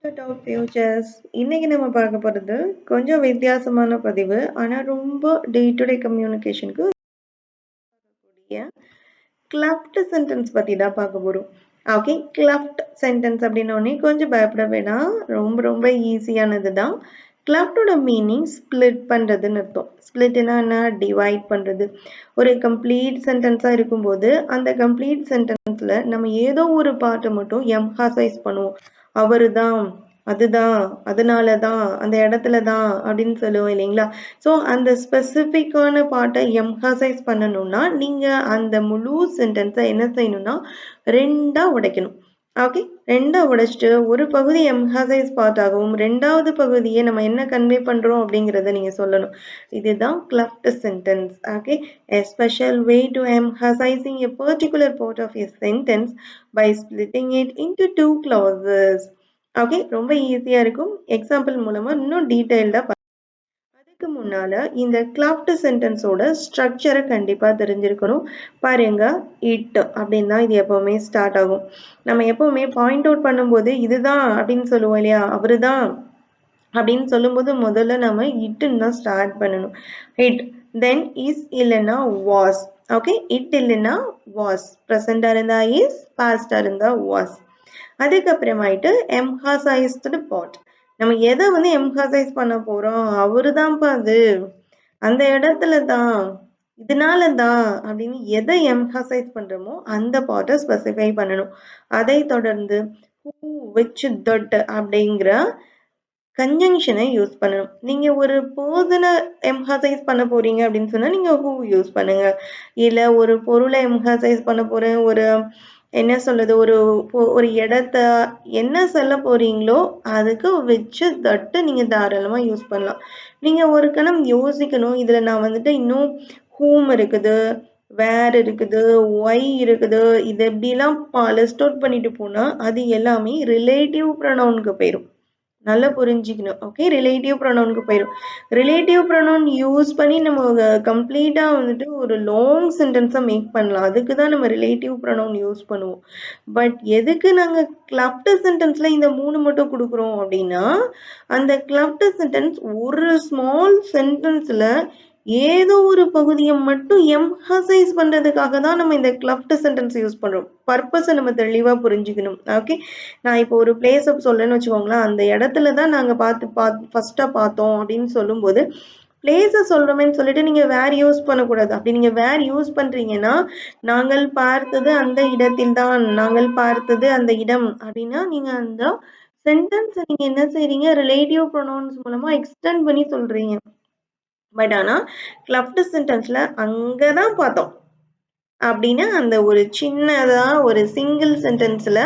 Top features இன்னைக்கு நம்ம பார்க்க போகிறது கொஞ்சம் வித்தியாசமான பதிவு. ஆனால் ரொம்ப டே டு டே கம்யூனிகேஷனுக்கு கிளப்ட் சென்டென்ஸ் பற்றி தான் பார்க்க போகிறோம். ஓகே, கிளப்ட் சென்டென்ஸ் அப்படின்னோடனே கொஞ்சம் பயப்பட வேணாம். ரொம்ப ரொம்ப ஈஸியானது தான். கிளப்டோட மீனிங் ஸ்பிளிட் பண்ணுறதுன்னு அர்த்தம். ஸ்பிளிட்னா என்ன? டிவைட் பண்ணுறது. ஒரு கம்ப்ளீட் சென்டென்ஸாக இருக்கும்போது அந்த கம்ப்ளீட் சென்டென்ஸில் நம்ம ஏதோ ஒரு பார்ட்டை மட்டும் எம்ஃபசைஸ் பண்ணுவோம். அவரு தான், அதுதான், அதனால தான், அந்த இடத்துல தான் அப்படின்னு சொல்லுவோம் இல்லைங்களா? ஸோ அந்த ஸ்பெசிஃபிக்கான பார்ட்டை எம்ஃபசைஸ் பண்ணணும்னா நீங்கள் அந்த முழு சென்டென்ஸை என்ன செய்யணும்னா ரெண்டாக உடைக்கணும். ஓகே, ரெண்டா உடைச்சிட்டு ஒரு பகுதி எம்ஃபசைஸ் பார்ட் ஆகவும் ரெண்டாவது பகுதியை நம்ம என்ன கன்வே பண்றோம் அப்படிங்கிறத நீங்க சொல்லணும். இதுதான் clubbed sentence. Okay, a special way to emphasizing a particular part of a sentence by splitting it into two clauses. Okay, ரொம்ப ஈஸியா இருக்கும். எக்ஸாம்பிள் மூலமா இன்னும் டீடைல்டா. அதுக்கு முன்னால இந்த கிளப்ட் சென்டென்ஸோட ஸ்ட்ரக்சரை கண்டிப்பா தெரிஞ்சிருக்கணும். பாருங்க, இட் அப்படின்னு தான் இது எப்பவுமே ஸ்டார்ட் ஆகும். நம்ம எப்பவுமே பாயிண்ட் அவுட் பண்ணும்போது இதுதான் அப்படின்னு சொல்லுவோம் இல்லையா, அவரு தான் அப்படின்னு சொல்லும்போது முதல்ல நம்ம இட்டுன்னு தான் ஸ்டார்ட் பண்ணணும். இட், தென் இஸ் இல்லைன்னா வாஸ். ஓகே, இட் இல்லைன்னா வாஸ், ப்ரெசண்டா இருந்தா இஸ், பாஸ்டா இருந்தா வாஸ். அதுக்கப்புறமாயிட்டு எம்ஹசைஸ்டு பார்ட். நம்ம எதை எம்ஹசைஸ் பண்ண போறோம்? அவரு தான்ப்பா அது, அந்த இடத்துல தான், இதனால தான் அப்படின்னு எதை எம்ஹசைஸ் பண்றோமோ அந்த பார்ட்டை ஸ்பெசிஃபை பண்ணணும். அதை தொடர்ந்து ஹூ, விச், தட் அப்படிங்கிற கன்ஜங்ஷனை யூஸ் பண்ணணும். நீங்க ஒரு பர்சனை எம்ஹசைஸ் பண்ண போறீங்க அப்படின்னு சொன்னா நீங்க ஹூ யூஸ் பண்ணுங்க. இல்ல ஒரு பொருளை எம்ஹசைஸ் பண்ண போறேன், ஒரு என்ன சொல்றது, ஒரு இடத்த என்ன சொல்ல போறீங்களோ அதுக்கு வச்சு தட்டு நீங்க தாராளமா யூஸ் பண்ணலாம். நீங்க ஒரு கணம் யோசிக்கணும், இதுல நான் இன்னும் ஹூம் இருக்குது, வேர் இருக்குது, ஒய் இருக்குது, இது எப்படிலாம் லிஸ்ட் அவுட் பண்ணிட்டு போனா அது எல்லாமே ரிலேட்டிவ் ப்ரொனவுனுக்கு போயிடும். நல்லா புரிஞ்சுக்கணும். ஓகே, ரிலேட்டிவ் ப்ரொனவுனுக்கு போயிடும். ரிலேட்டிவ் ப்ரொனவுன் யூஸ் பண்ணி நம்ம கம்ப்ளீட்டா ஒரு லாங் சென்டென்ஸை மேக் பண்ணலாம். அதுக்கு தான் நம்ம ரிலேட்டிவ் ப்ரொனவுன் யூஸ் பண்ணுவோம். பட் எதுக்கு நாங்கள் கிளப்ட் சென்டென்ஸ்ல இந்த 3 மட்டும் கொடுக்குறோம் அப்படின்னா, அந்த கிளப்ட் சென்டென்ஸ் ஒரு ஸ்மால் சென்டென்ஸ்ல ஏதோ ஒரு பகுதியை மட்டும் எம்ஹசைஸ் பண்றதுக்காக தான் நம்ம இந்த கிளப்ட் சென்டென்ஸ் யூஸ் பண்றோம். பர்பஸை நம்ம தெளிவா புரிஞ்சுக்கணும். ஓகே, நான் இப்போ ஒரு பிளேஸ் சொல்றேன்னு வச்சுக்கோங்களேன், அந்த இடத்துல தான் நாங்க ஃபர்ஸ்டா பார்த்தோம் அப்படின்னு சொல்லும்போது பிளேஸை சொல்றோமேன்னு சொல்லிட்டு நீங்க வேர் யூஸ் பண்ணக்கூடாது. அப்படி நீங்க வேர் யூஸ் பண்றீங்கன்னா, நாங்கள் பார்த்தது அந்த இடத்தில் தான், நாங்கள் பார்த்தது அந்த இடம் அப்படின்னா நீங்க அந்த சென்டென்ஸ் நீங்க என்ன செய்றீங்க, ரிலேட்டிவ் ப்ரொனவுன்ஸ் மூலமா எக்ஸ்டெண்ட் பண்ணி சொல்றீங்க. பட் ஆனா கிளப்ட் சென்டென்ஸ்ல அங்கதான் பார்த்தோம் அப்படின்னா அந்த ஒரு சின்னதா ஒரு சிங்கிள் சென்டென்ஸ்ல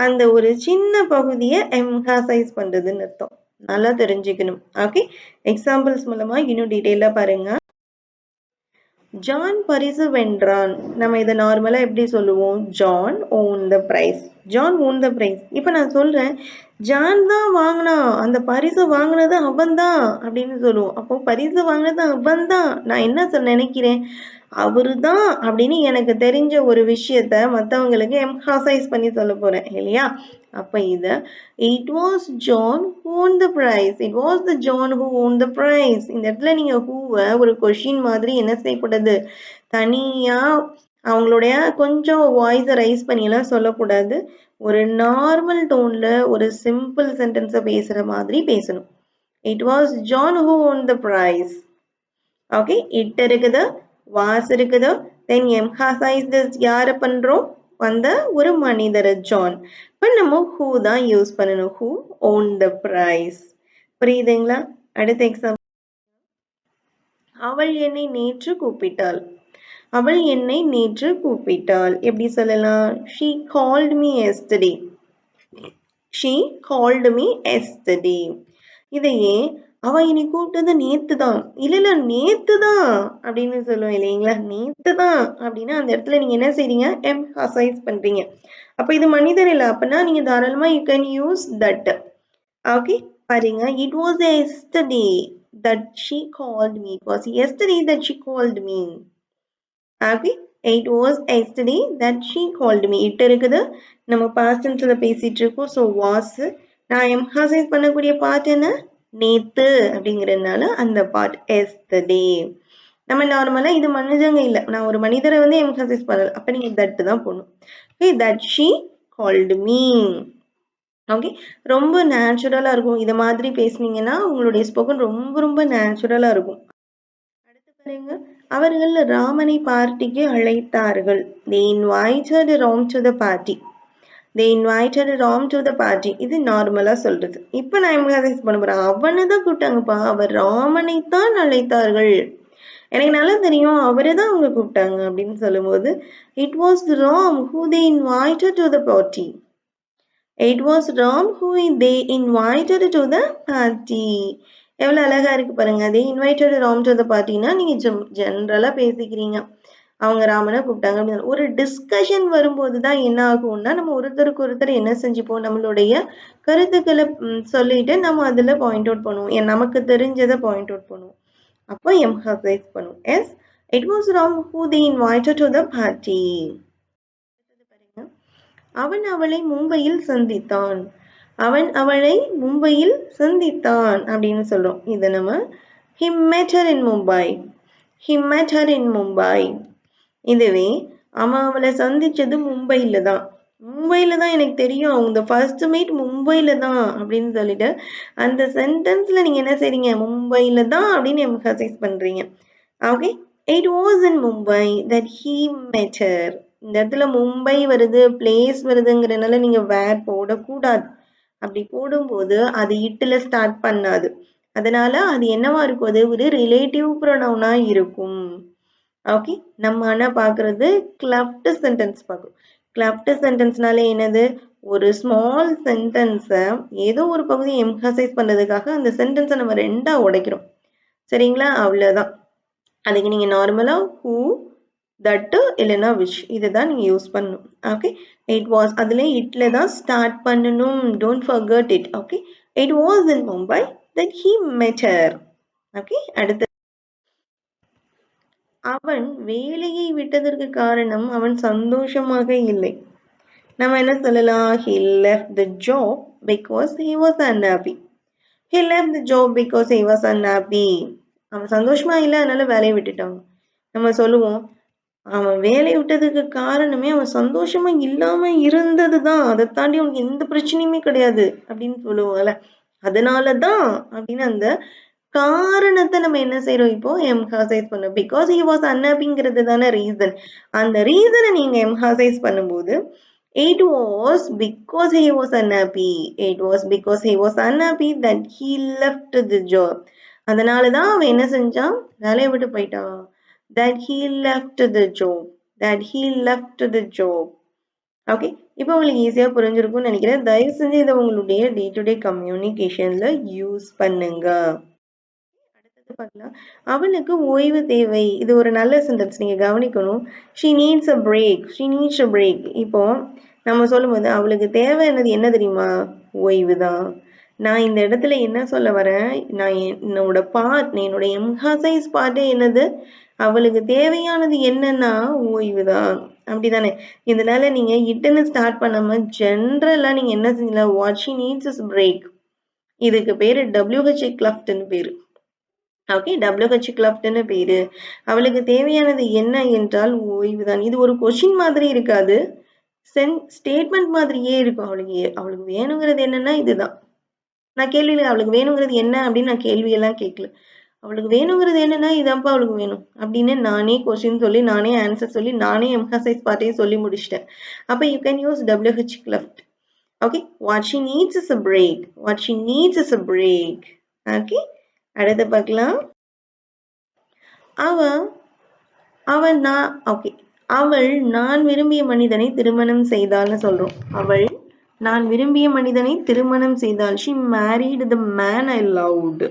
அந்த ஒரு சின்ன பகுதியை எம்ஹசைஸ் பண்றதுன்னு அர்த்தம். நல்லா தெரிஞ்சுக்கணும். ஓகே, எக்ஸாம்பிள்ஸ் மூலமா இன்னும் டீட்டெயிலா பாருங்க. ஜான் பரிசு வென்றான். நம்ம இதை நார்மலா எப்படி சொல்லுவோம்? John won the prize. John won the prize. இப்ப நான் சொல்றேன், ஜான் தான் வாங்கினான், அந்த பரிசு வாங்கினது அவன் தான் அப்படின்னு சொல்லுவோம். அப்போ பரிசு வாங்கினது அவன் தான், நான் என்ன நினைக்கிறேன், அவரு தான் அப்படின்னு எனக்கு தெரிஞ்ச ஒரு விஷயத்த மற்றவங்களுக்கு எம்ஹசைஸ் பண்ணி சொல்ல போறேன் இல்லையா? அப்ப இத it was John who won the prize, it was the John who won the prize. இந்த இடத்துல நீங்க ஹூவை ஒரு கொஸ்டின் மாதிரி என்ன செய்யக்கூடாது, தனியா அவங்களுடைய கொஞ்சம் வாய்ஸை ரைஸ் பண்ணி எல்லாம் சொல்லக்கூடாது. ஒரு நார்மல் டோன்ல ஒரு சிம்பிள் சென்டென்ஸை பேசுற மாதிரி பேசணும். It was John who won the prize. Okay, it இருக்குது, வாஸ் இருக்குது, தென் எம்ஹசைஸ் திஸ் யாரை பண்றோம், வந்த ஒரு மனிதர் ஜான். இப்போ நம்ம ஹூ தான் யூஸ் பண்ணணும். Who won the prize. புரியுதுங்களா? அடுத்த எக்ஸாம்பிள், அவள் என்னை நேற்று கூப்பிட்டாள். அவள் என்னை நேற்று கூப்பிட்டாள் எப்படி சொல்லலாம்? she called me yesterday. she called me yesterday. இதையே அவ என்னை கூப்பிட்டது நேத்து தான், இல்ல நேத்து தான் அப்படின்னு சொல்லுவோம் இல்லைங்களா? நேத்து தான் அப்படின்னா அந்த இடத்துல நீங்க என்ன செய்றீங்க, எம்ஹசைஸ் பண்றீங்க. அப்ப இது மனிதர் இல்ல, அப்படின்னா நீங்க தாராளமா you can use that. Okay, பாருங்க, it was yesterday that she called me. It was yesterday that she called me. Okay, it was yesterday that she called me. It இருக்குது, நம்ம பாஸ்ட் டென்ஸ்ல பேசிட்டு இருக்கோம். ஸோ வாஸ், நான் எம்ஹசைஸ் பண்ணக்கூடிய part என்ன? நேத்து அப்படிங்கிறதுனால அந்த பார்ட் எஸ்டர்டே. நம்ம நார்மலா இது மனுஷங்க இல்ல. நான் ஒரு மனிதரை வந்து எம்ஃபசைஸ் பண்ணல. அப்ப நீங்க தட் தான் போடணும். Okay, that she called me. Okay, ரொம்ப நேச்சுரலா இருக்கும். இத மாதிரி பேசுனீங்கன்னா உங்களுடைய ஸ்போக்கன் ரொம்ப ரொம்ப நேச்சுரலா இருக்கும். அடுத்து பாருங்க, அவர்கள் ராமனை பார்ட்டிக்கு அழைத்தார்கள். They invited Ram to the party. They invited Ram to the party. இது நார்மலா சொல்றது. இப்ப நான் எம்ஃபசைஸ் பண்ண போறேன். அவனை தான் கூப்பிட்டாங்கப்பா. அவர் ராமனை தான் அழைத்தார்கள். எனக்கு நல்லா தெரியும் அவரை தான் அவங்க கூப்பிட்டாங்க அப்படின்னு சொல்லும்போது it was Ram who they invited to the party. It was Ram who they invited to the party. எவ்வளவு அழகா இருக்கு பாருங்க. they invited Ram to the partyனா நீங்க ஜெனரலா பேசிக்கிறீங்க. அவங்க ராமனை கூப்பிட்டாங்க அப்படின்னு ஒரு டிஸ்கஷன் வரும்போது தான் என்ன ஆகும்னா நம்ம ஒருத்தருக்கு ஒருத்தர் என்ன செஞ்சுப்போம், நம்மளுடைய கருத்துக்களை சொல்லிட்டு நம்ம அதுல பாயிண்ட் அவுட் பண்ணுவோம். நமக்கு தெரிஞ்சதை பாயிண்ட் அவுட் பண்ணுவோம். அப்போ emphasize பண்ணும். Yes, it was Ram who they invited to the party. அவன் அவளை மும்பையில் சந்தித்தான். அவன் அவளை மும்பையில் சந்தித்தான் அப்படின்னு சொல்றோம். இதை நம்ம he met her in Mumbai. He met her in Mumbai. இதுவே அவன் அவளை சந்திச்சது மும்பையில தான். மும்பையில தான் எனக்கு தெரியும் அவங்க ஃபர்ஸ்ட் மீட் மும்பையில தான் அப்படின்னு சொல்லிட்டு அந்த சென்டென்ஸ்ல நீங்க என்ன செய்றீங்க, மும்பையில தான் அப்படின்னு எம்ஃபசைஸ் பண்றீங்க. Okay, it was in Mumbai that he met her. இந்த இடத்துல மும்பை வருது, பிளேஸ் வருதுங்கிறதுனால நீங்க வேர் போடக்கூடாது. அப்படி போடும்போது அது இட்டுல ஸ்டார்ட் பண்ணாது. அதனால அது என்னவா இருக்கும், அது ஒரு ரிலேட்டிவ் ப்ரொனவுனா இருக்கும். ஓகே, நம்ம ஆனா பாக்குறது கிளப்ட் சென்டென்ஸ் பார்க்கணும். கிளப்ட் சென்டென்ஸ்னாலே என்னது, ஒரு ஸ்மால் சென்டென்ஸை ஏதோ ஒரு பகுதியை எம்ஃபசைஸ் பண்றதுக்காக அந்த சென்டென்ஸை நம்ம ரெண்டா உடைக்கிறோம். சரிங்களா, அவ்வளவுதான். அதுக்கு நீங்க நார்மலா who, that இல்லைன்னா which இதுதான் நீங்க யூஸ் பண்ணணும். ஓகே, it was அதுல இட்ல தான் ஸ்டார்ட் பண்ணணும். don't forget it. Okay, it was in Mumbai that he met her. Okay, அடுத்து அவன் வேலையை விட்டதற்கு காரணம் அவன் சந்தோஷமாக இல்லை. நம்ம என்ன சொல்லலாம், he left the job because he was unhappy. He left the job because he was unhappy. அவன் சந்தோஷமா இல்லை அதனால வேலையை விட்டுட்டான். நம்ம சொல்லுவோம் அவன் வேலையை விட்டதுக்கு காரணமே அவன் சந்தோஷமா இல்லாம இருந்ததுதான், அதை தாண்டி அவனுக்கு எந்த பிரச்சனையுமே கிடையாது அப்படின்னு சொல்லுவோம்ல. அதனாலதான் அப்படின்னு அந்த காரணத்தை நம்ம என்ன செய்யறோம், இப்போ எம்ஹசைஸ் பண்ணோம். பிகாஸ் ஹி வாஸ் அன்ஹாப்பிங்கிறது தானே ரீசன். அந்த ரீசனை நீங்க எம்ஹசைஸ் பண்ணும்போது it was because he was unhappy. It was because he was unhappy that he left the job. அதனாலதான் அவன் என்ன செஞ்சான், வேலையை விட்டு போயிட்டான். that he left the job. that he left the job. Okay, இப்போ உங்களுக்கு ஈஸியா புரிஞ்சிருக்கும்னு நினைக்கிறேன். தயவு செஞ்சு இதை உங்களுடைய டே டு டே கம்யூனிகேஷன்ல யூஸ் பண்ணுங்க. அடுத்தது பார்க்கலாம், அவனுக்கு ஓய்வு தேவை. இது ஒரு நல்ல சென்டென்ஸ், நீங்க கவனிக்கணும். she needs a break. she needs a break. இப்போ நம்ம சொல்லும்போது அவளுக்கு தேவையானது என்ன தெரியுமா, ஓய்வு தான். நான் இந்த இடத்துல என்ன சொல்ல வரேன், நான் என்னோட எம்ஹசைஸ் பார்ட்டே என்னது, அவளுக்கு தேவையானது என்னன்னா ஓய்வுதான். அப்படிதானே, இதனால நீங்க இட்டுன்னு ஸ்டார்ட் பண்ணாம ஜென்ரலா நீங்க என்ன செஞ்சீங்களா, what she needs is break. இதுக்கு பேரு WH கிளப்ட்னு பேரு. ஓகே, WH கிளப்ட்னு பேரு. அவளுக்கு தேவையானது என்ன என்றால் ஓய்வுதான். இது ஒரு கொஸ்டின் மாதிரி இருக்காது, ஸ்டேட்மெண்ட் மாதிரியே இருக்கும். அவளுக்கு வேணுங்கிறது என்னன்னா இதுதான். நான் கேள்வியில அவளுக்கு வேணுங்கிறது என்ன அப்படின்னு நான் கேள்வி எல்லாம் கேட்கல. அவளுக்கு வேணுங்கிறது என்னன்னா இதான்ப்பா அவளுக்கு வேணும் அப்படின்னு நானே கொஸ்டின் சொல்லி நானே ஆன்சர் சொல்லி நானே எம்ஃபசைஸ் பார்ட்டையும் சொல்லி முடிச்சிட்டேன். அப்ப you can use WH clubbed. Okay, what she needs is a break. What she needs is a break. Okay, அடுத்து பார்க்கலாம். அவள் நான் விரும்பிய மனிதனை திருமணம் செய்தாள்னு சொல்றோம். அவள் நான் விரும்பிய மனிதனை திருமணம் செய்தாள். she married the man I loved.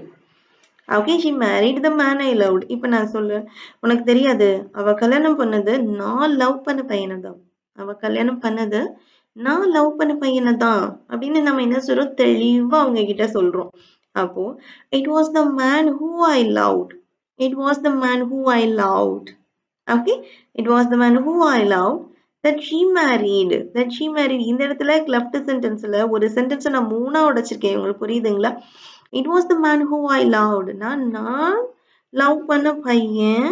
Okay, she married the man I loved. இப்ப நான் சொல்றேன், உனக்கு தெரியாது அவ கல்யாணம் பண்ணது நான் லவ் பண்ண பையனை தான். அவ கல்யாணம் பண்ணது நான் லவ் பண்ண பையனை தான் அப்படின்னு நம்ம என்ன சொல்றோம், தெளிவா அவங்க கிட்ட சொல்றோம். அப்போ it was the man who I loved. It was the man who I loved. Okay, it was the man who I loved that she married இந்த இடத்துல left sentenceல ஒரு சென்டென்ஸை நான் மூணா உடைச்சிருக்கேன். உங்களுக்கு புரியுதுங்களா? it was the man who I loved. நான் love பண்ண பையன்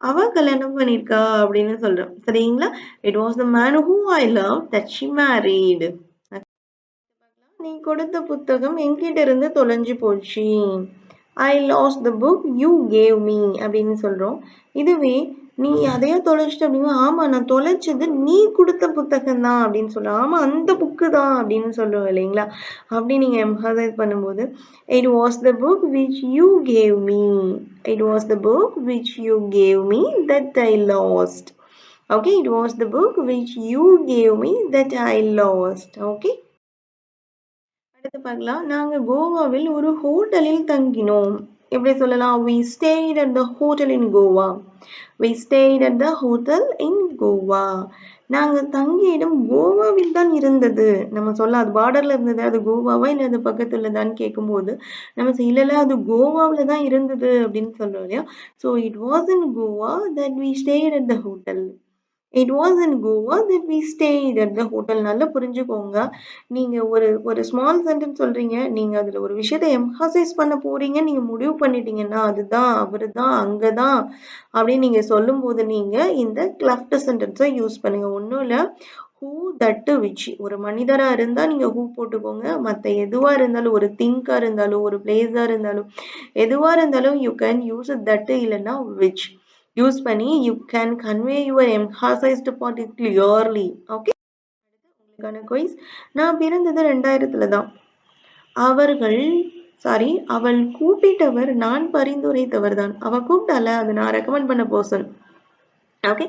அவ கல்யாணம் பண்ணிருக்கா அப்படின்னு சொல்றேன். சரிங்களா? it was the man who I loved that she married. நீ கொடுத்த புத்தகம் என்கிட்ட இருந்து தொலைஞ்சு போச்சு. I lost the book you gave me அப்படின்னு சொல்றோம். இதுவே நீ அதையே தொலைச்சிட்ட அப்படின்னா, ஆமா நான் தொலைச்சது நீ கொடுத்த புத்தகம் தான் அப்படின்னு சொல்றோம். ஆமா அந்த புக்கு தான் அப்படின்னு சொல்றோம் இல்லைங்களா? அப்படி நீங்க எம்ஃபசைஸ் பண்ணும்போது it was the book which you gave me. It was the book which you gave me that I lost. Okay, it was the book which you gave me that I lost. Okay. அடுத்து பார்க்கலாம். நாங்க கோவாவில் ஒரு ஹோட்டலில் தங்கினோம். எப்படி சொல்லலாம்? We stayed at the hotel in Goa. We stayed at the hotel in Goa. நாங்க தங்கிய இடம் கோவாவில் தான் இருந்தது. நம்ம சொல்ல அது பார்டர்ல இருந்தது, அது கோவாவா இல்லை அது பக்கத்துல உள்ளதான்னு கேட்கும்போது நம்ம இல்லைல்ல அது கோவாவில் தான் இருந்தது அப்படின்னு சொல்றோம் இல்லையா? So it was in Goa that we stayed at the hotel. It was in Goa that we stayed at the hotel. நல்லா புரிஞ்சுக்கோங்க. நீங்க ஒரு ஸ்மால் சென்டென்ஸ் சொல்றீங்க. நீங்க அதுல ஒரு விஷயத்தை எம்ஃபசைஸ் பண்ண போறீங்க. நீங்க முடிவு பண்ணிட்டீங்கன்னா அதுதான் அவருதான் அங்கதான் அப்படின்னு நீங்க சொல்லும்போது நீங்க இந்த கிளஃப்ட் சென்டென்ஸை யூஸ் பண்ணுங்க. ஒன்றும் இல்லை who that which ஒரு மனிதரா இருந்தா நீங்க who போட்டுக்கோங்க. மற்ற எதுவா இருந்தாலும் ஒரு திங்கா இருந்தாலும் ஒரு பிளேஸா இருந்தாலும் எதுவா இருந்தாலும் you can use that இல்லைன்னா which யூஸ் பண்ணி you can convey your emphasized part clearly. Okay, உங்களுக்கான குயிஸ். நான் பிறந்தது 2000 தான். அவள் கூப்பிட்டவர் நான் பரிந்துரைத்தவர் தான். அவ கூப்பிட்டால அது நான் ரெக்கமெண்ட் பண்ண பர்சன். ஓகே,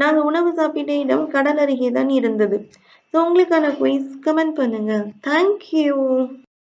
நாங்க உணவு சாப்பிட்ட இடம் கடல் அருகே தான் இருந்தது. ஸோ உங்களுக்கான குயிஸ் கமெண்ட் பண்ணுங்க. தேங்க்யூ.